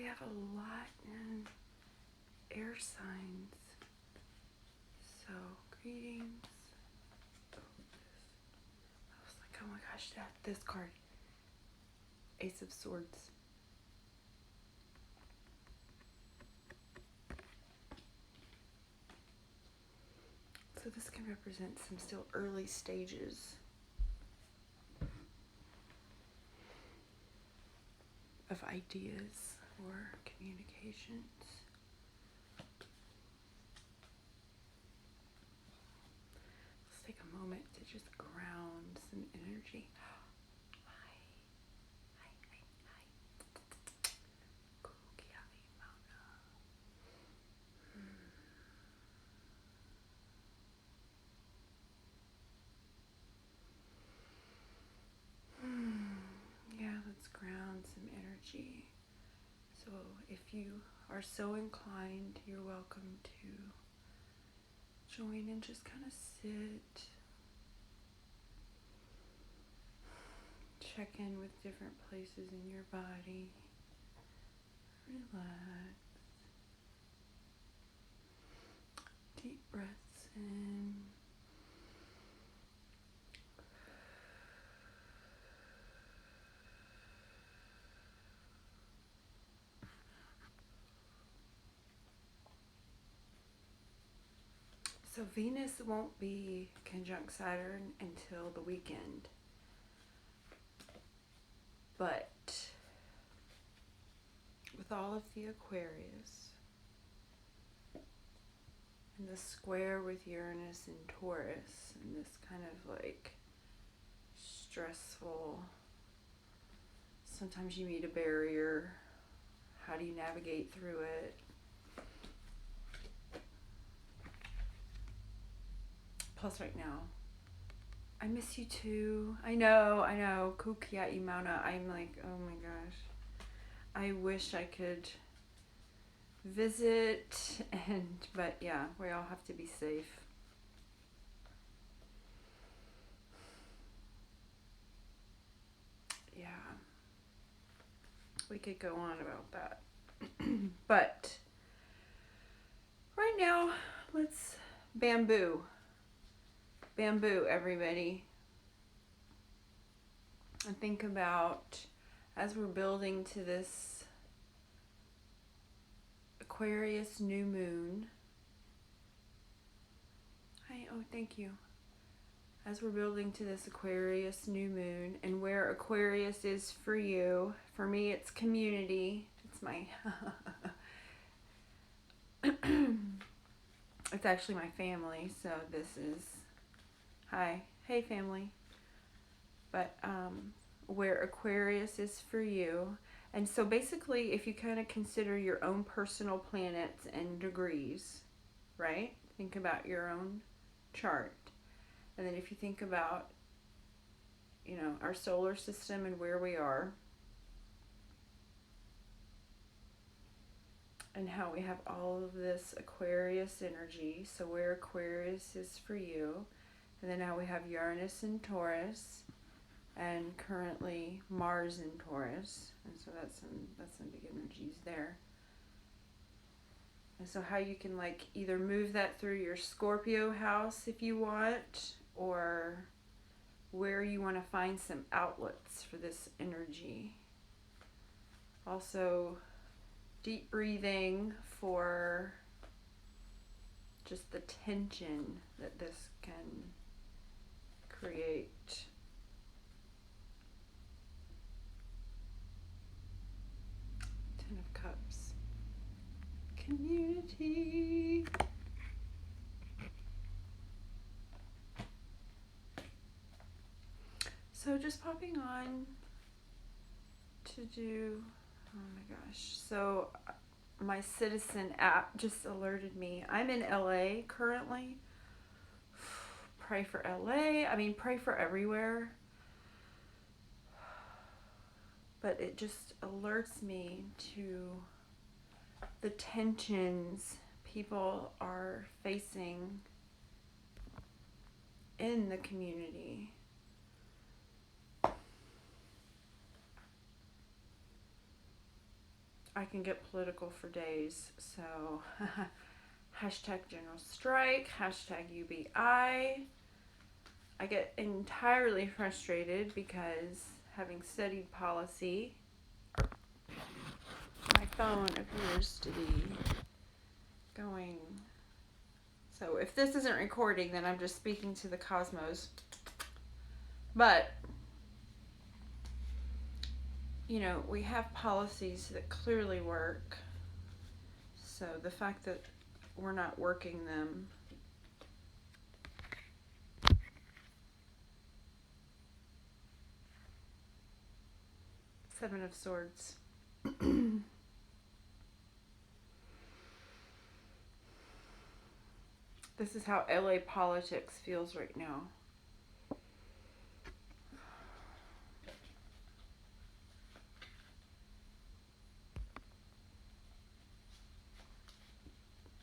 we have a lot in air signs. So, greetings. I was like, oh my gosh, this card. Ace of Swords. So this can represent some still early stages of ideas or communications. Let's take a moment to just ground some energy. Yeah, let's ground some energy. So if you are so inclined, you're welcome to join and just kind of sit. Check in with different places in your body. Relax. Deep breaths in. So Venus won't be conjunct Saturn until the weekend. But with all of the Aquarius and the square with Uranus and Taurus and this kind of like stressful, sometimes you meet a barrier. How do you navigate through it? Plus right now, I miss you too. I know. Kukiai Mauna. I'm like, oh my gosh. I wish I could visit, but yeah, we all have to be safe. Yeah. We could go on about that. But right now, let's bamboo. Bamboo, everybody. And think about, as we're building to this Aquarius new moon. Hi, oh, thank you. As we're building to this Aquarius new moon, and where Aquarius is for you, for me it's community. It's my, it's actually my family, so this is, hi, hey family. But where Aquarius is for you. And so basically, if you kind of consider your own personal planets and degrees, right? Think about your own chart. And then if you think about, you know, our solar system and where we are, and how we have all of this Aquarius energy, so where Aquarius is for you, and then now we have Uranus and Taurus, and currently Mars in Taurus, and so that's some big energies there. And so how you can like either move that through your Scorpio house if you want, or where you want to find some outlets for this energy. Also, deep breathing for just the tension that this can create. Ten of Cups. Community. So just popping on to do, oh my gosh. So my Citizen app just alerted me. I'm in LA currently. Pray for LA. I mean, pray for everywhere. But it just alerts me to the tensions people are facing in the community. I can get political for days. So, hashtag general strike, hashtag UBI. I get entirely frustrated because having studied policy, my phone appears to be going. So if this isn't recording, then I'm just speaking to the cosmos. But, you know, we have policies that clearly work. So the fact that we're not working them. Seven of Swords. This is how LA politics feels right now.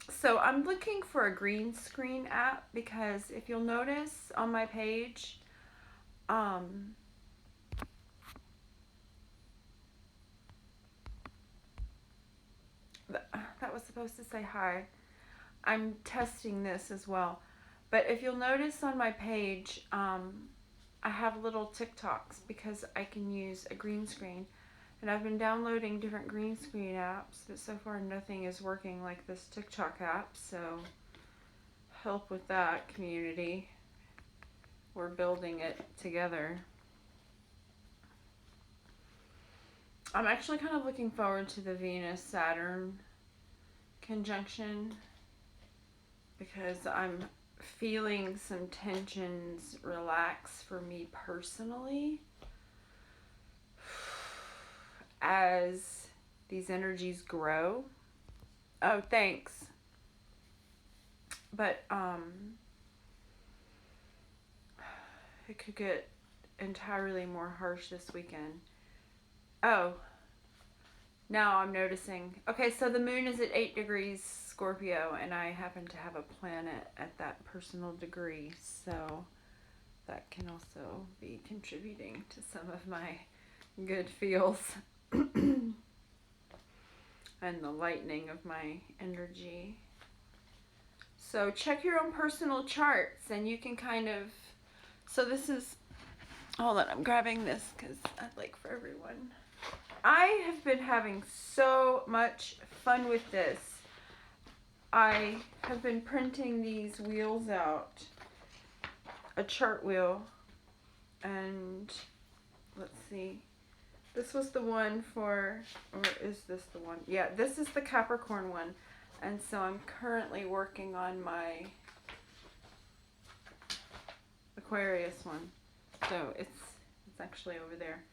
So I'm looking for a green screen app because if you'll notice on my page, that was supposed to say hi. I'm testing this as well. But if you'll notice on my page, I have little TikToks because I can use a green screen. And I've been downloading different green screen apps, but so far nothing is working like this TikTok app. So help with that, community. We're building it together. I'm actually kind of looking forward to the Venus-Saturn conjunction because I'm feeling some tensions relax for me personally as these energies grow. Oh, thanks. But it could get entirely more harsh this weekend. Oh, now I'm noticing. Okay, so the moon is at 8 degrees Scorpio, and I happen to have a planet at that personal degree, so that can also be contributing to some of my good feels and the lightening of my energy. So check your own personal charts, and you can kind of, so this is, hold on, I'm grabbing this because I'd like for everyone. I have been having so much fun with this. I have been printing these wheels out, a chart wheel, and let's see, this was the one for, or is this the one? Yeah, this is the Capricorn one, and so I'm currently working on my Aquarius one, so it's actually over there.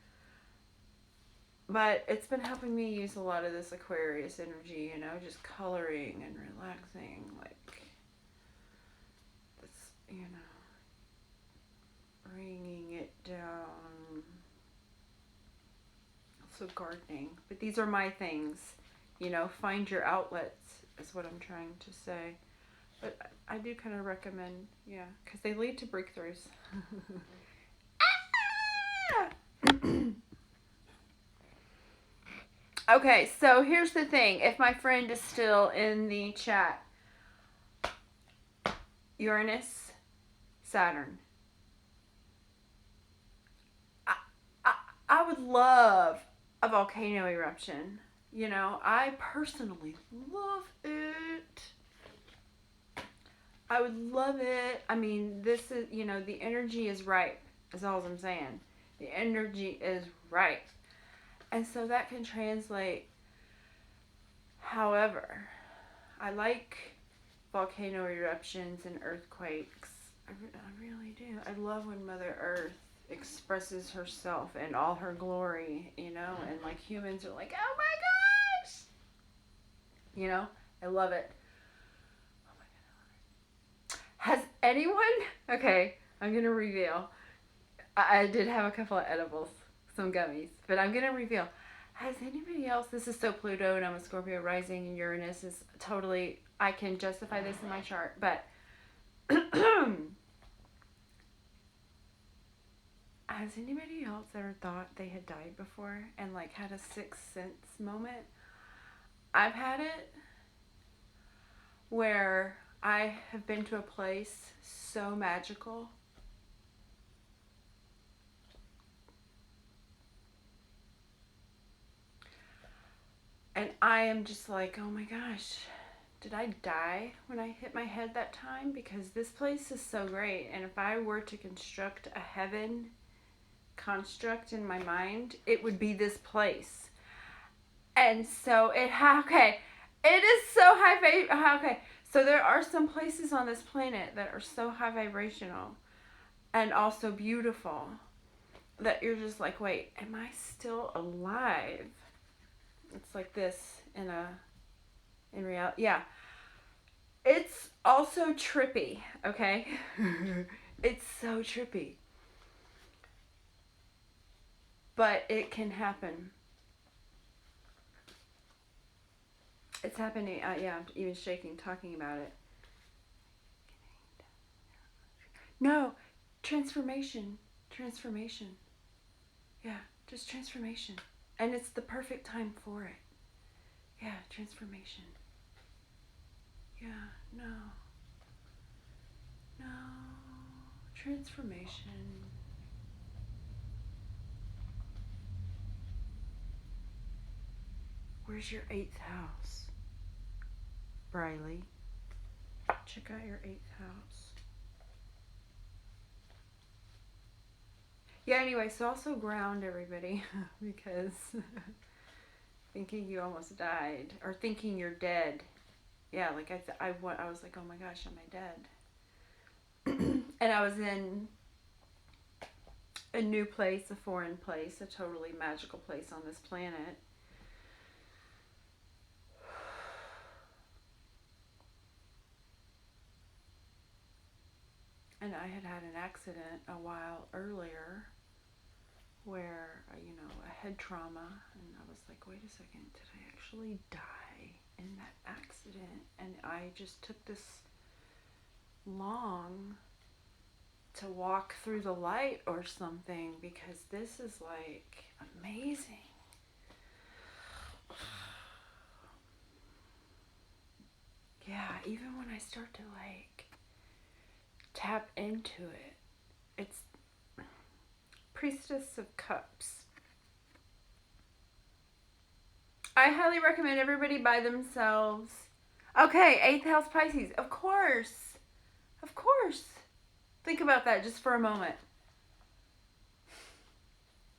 But it's been helping me use a lot of this Aquarius energy, you know, just coloring and relaxing, like this, you know, bringing it down. Also gardening. But these are my things, you know, find your outlets is what I'm trying to say. But I do kind of recommend, yeah, because they lead to breakthroughs. Okay, so here's the thing. If my friend is still in the chat, Uranus, Saturn. I would love a volcano eruption. You know, I personally love it. I would love it. I mean, this is, you know, the energy is ripe, is all I'm saying. The energy is ripe. And so that can translate. However, I like volcano eruptions and earthquakes. I really do. I love when Mother Earth expresses herself in all her glory, you know, and like humans are like, oh my gosh! You know, I love it. Oh my God, I love it. Has anyone, okay, I'm going to reveal. I did have a couple of edibles, some gummies, but I'm going to reveal. Has anybody else, this is so Pluto and I'm a Scorpio rising and Uranus is totally, I can justify this in my chart, but has anybody else ever thought they had died before and like had a sixth sense moment? I've had it where I have been to a place so magical. And I am just like, oh my gosh, did I die when I hit my head that time? Because this place is so great. And if I were to construct a heaven construct in my mind, it would be this place. And so okay, it is so okay. So there are some places on this planet that are so high vibrational and also beautiful that you're just like, wait, am I still alive? It's like this in reality. Yeah. It's also trippy, okay? It's so trippy. But it can happen. It's happening. Yeah, I'm even shaking talking about it. No, transformation. Transformation. Yeah, just transformation. And it's the perfect time for it. Yeah, transformation. Yeah, no. No. Transformation. Where's your 8th house? Briley. Check out your 8th house. Yeah, anyway, so also ground everybody because thinking you almost died or thinking you're dead. Yeah, like I was like, oh my gosh, am I dead? And I was in a new place, a foreign place, a totally magical place on this planet. And I had an accident a while earlier where, a head trauma. And I was like, wait a second, did I actually die in that accident? And I just took this long to walk through the light or something because this is like amazing. Yeah, even when I start to like tap into it, it's Priestess of Cups. I highly recommend everybody buy themselves. Okay, 8th house Pisces. Of course. Of course. Think about that just for a moment.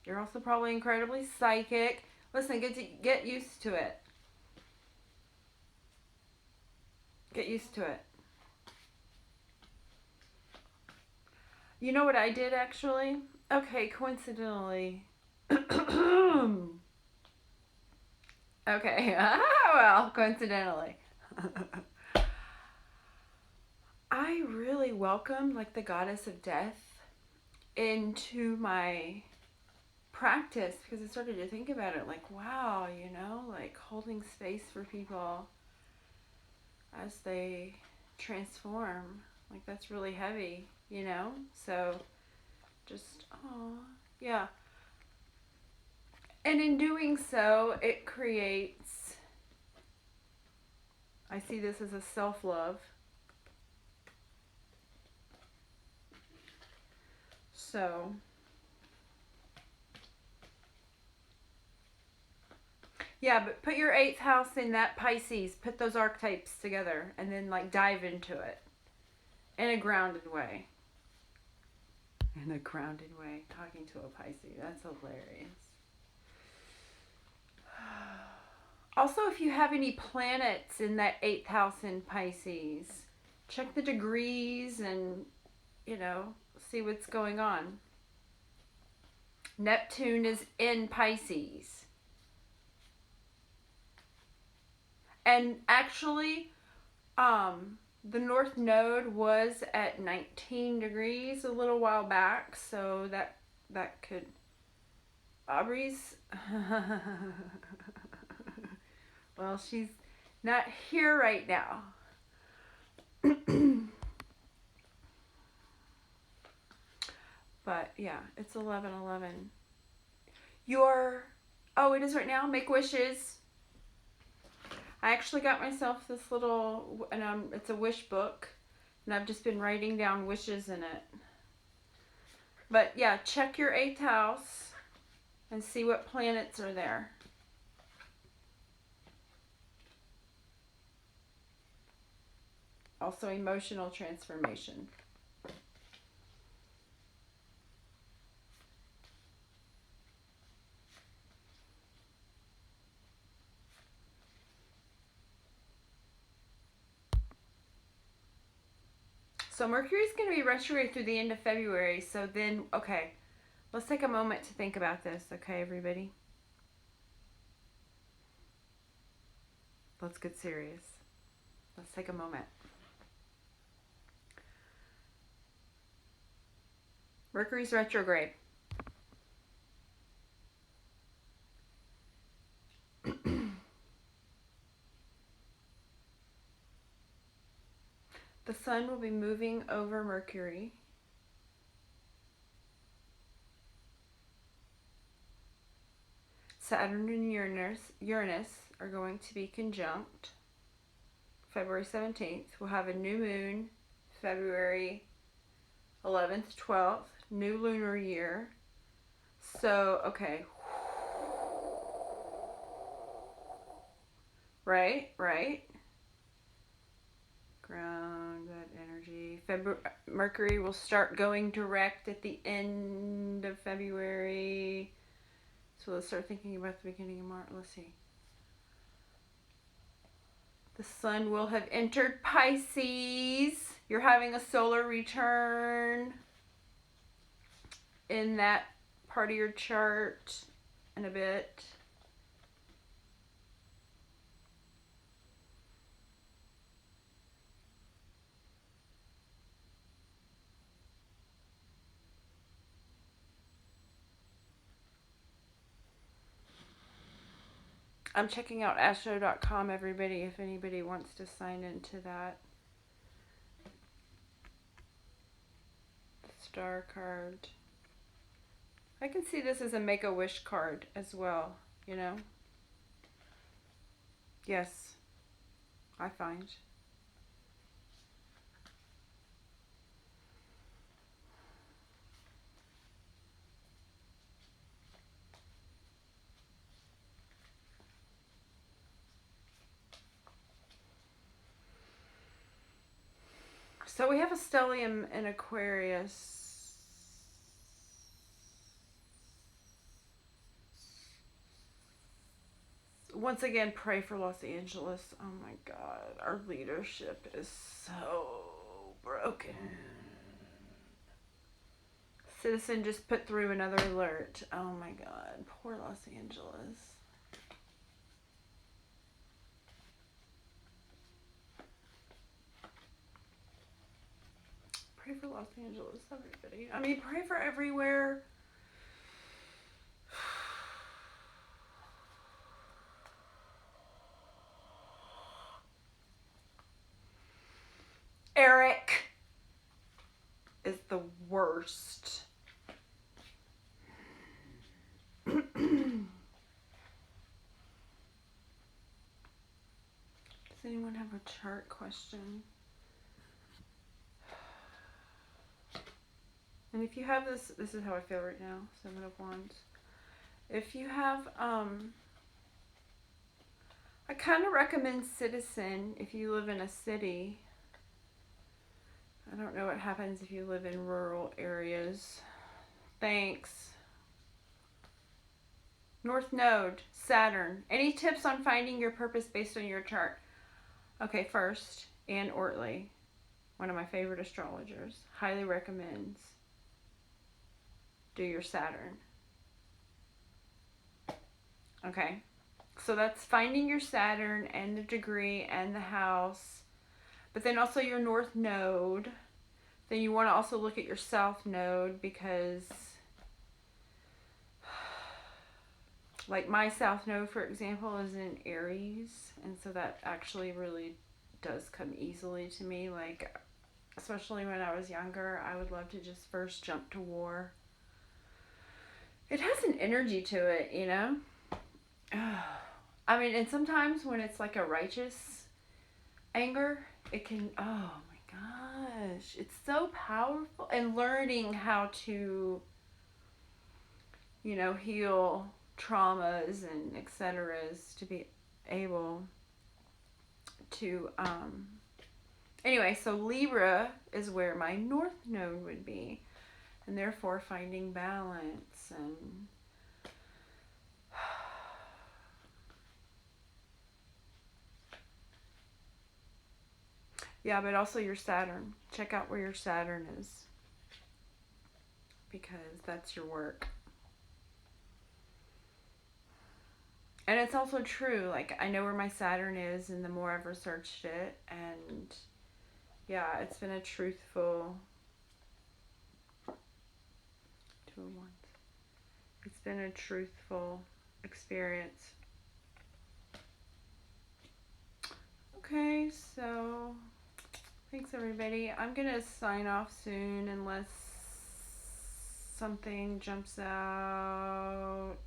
You're also probably incredibly psychic. Listen, get used to it. Get used to it. You know what I did actually? Okay, coincidentally. Okay, well, coincidentally. I really welcomed like the goddess of death into my practice because I started to think about it like, wow, like holding space for people as they transform. Like that's really heavy, So just, oh, yeah. And in doing so, it creates, I see this as a self-love. So, yeah, but put your 8th house in that Pisces. Put those archetypes together and then like dive into it in a grounded way. In a grounded way, talking to a Pisces. That's hilarious. Also, if you have any planets in that 8th house in Pisces, check the degrees and, see what's going on. Neptune is in Pisces. And actually, the North Node was at 19 degrees a little while back, so that could... Aubrey's... Well, she's not here right now. But yeah, it's 11:11. It is right now. Make wishes. I actually got myself this little, and it's a wish book, and I've just been writing down wishes in it. But yeah, check your 8th house and see what planets are there. Also, emotional transformation. So Mercury's going to be retrograde through the end of February. So then, okay, let's take a moment to think about this. Okay, everybody? Let's get serious. Let's take a moment. Mercury's retrograde. The sun will be moving over Mercury. Saturn and Uranus are going to be conjunct. February 17th. We'll have a new moon February 11th, 12th. New lunar year. So, okay. Right? Ground that energy. Mercury will start going direct at the end of February. So let's start thinking about the beginning of March. Let's see. The sun will have entered Pisces. You're having a solar return in that part of your chart in a bit. I'm checking out astro.com, everybody, if anybody wants to sign into that. The star card. I can see this as a Make-A-Wish card as well, you know? Yes, I find. So we have a stellium in Aquarius. Once again, pray for Los Angeles. Oh my God, our leadership is so broken. Citizen just put through another alert. Oh my God, poor Los Angeles. Pray for Los Angeles, everybody. I mean, pray for everywhere. Eric is the worst. Does anyone have a chart question? And if you have this is how I feel right now, 7 of Wands. If you have, I kind of recommend Citizen if you live in a city. I don't know what happens if you live in rural areas. Thanks. North Node, Saturn. Any tips on finding your purpose based on your chart? Okay, first, Ann Ortley, one of my favorite astrologers, highly recommends do your Saturn. Okay, so that's finding your Saturn and the degree and the house, but then also your North Node. Then you want to also look at your South Node because, like my South Node, for example, is in Aries, and so that actually really does come easily to me. Like, especially when I was younger, I would love to just first jump to war. It has an energy to it, you know? I mean, and sometimes when it's like a righteous anger, it can, oh my gosh, it's so powerful. And learning how to, heal traumas and etc. to be able to, anyway, so Libra is where my north node would be, and therefore finding balance and yeah, but also your Saturn. Check out where your Saturn is, because that's your work. And it's also true, like, I know where my Saturn is, and the more I've researched it, and yeah, it's been a truthful 2 of Wands. It's been a truthful experience. Okay, so thanks everybody. I'm gonna sign off soon unless something jumps out.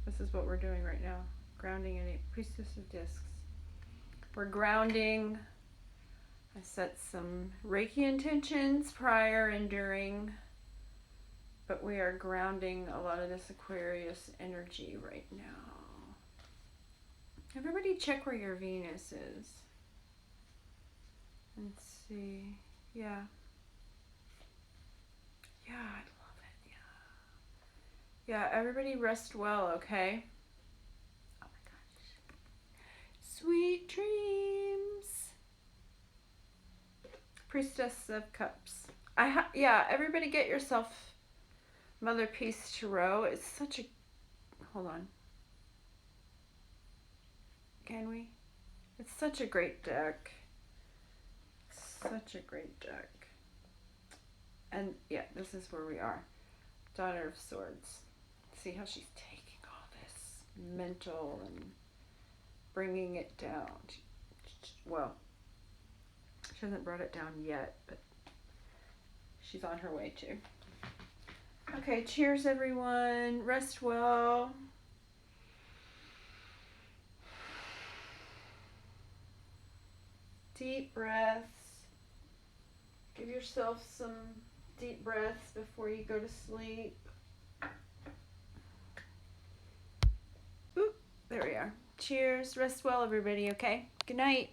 This is what we're doing right now. Grounding in a Priestess of Discs. We're grounding. I set some Reiki intentions prior and during, but we are grounding a lot of this Aquarius energy right now. Everybody check where your Venus is. Let's see. Yeah. Yeah, I love it. Yeah. Yeah, everybody rest well, okay? Oh my gosh. Sweet dreams. Priestess of Cups. Yeah, everybody get yourself Mother Peace Tarot. It's such a... Hold on. Can we? It's such a great deck. Such a great deck. And yeah, this is where we are. Daughter of Swords. See how she's taking all this mental and bringing it down. Well, she hasn't brought it down yet, but she's on her way to. Okay, cheers everyone. Rest well. Deep breaths. Give yourself some deep breaths before you go to sleep. Oop, there we are. Cheers. Rest well, everybody, okay? Good night.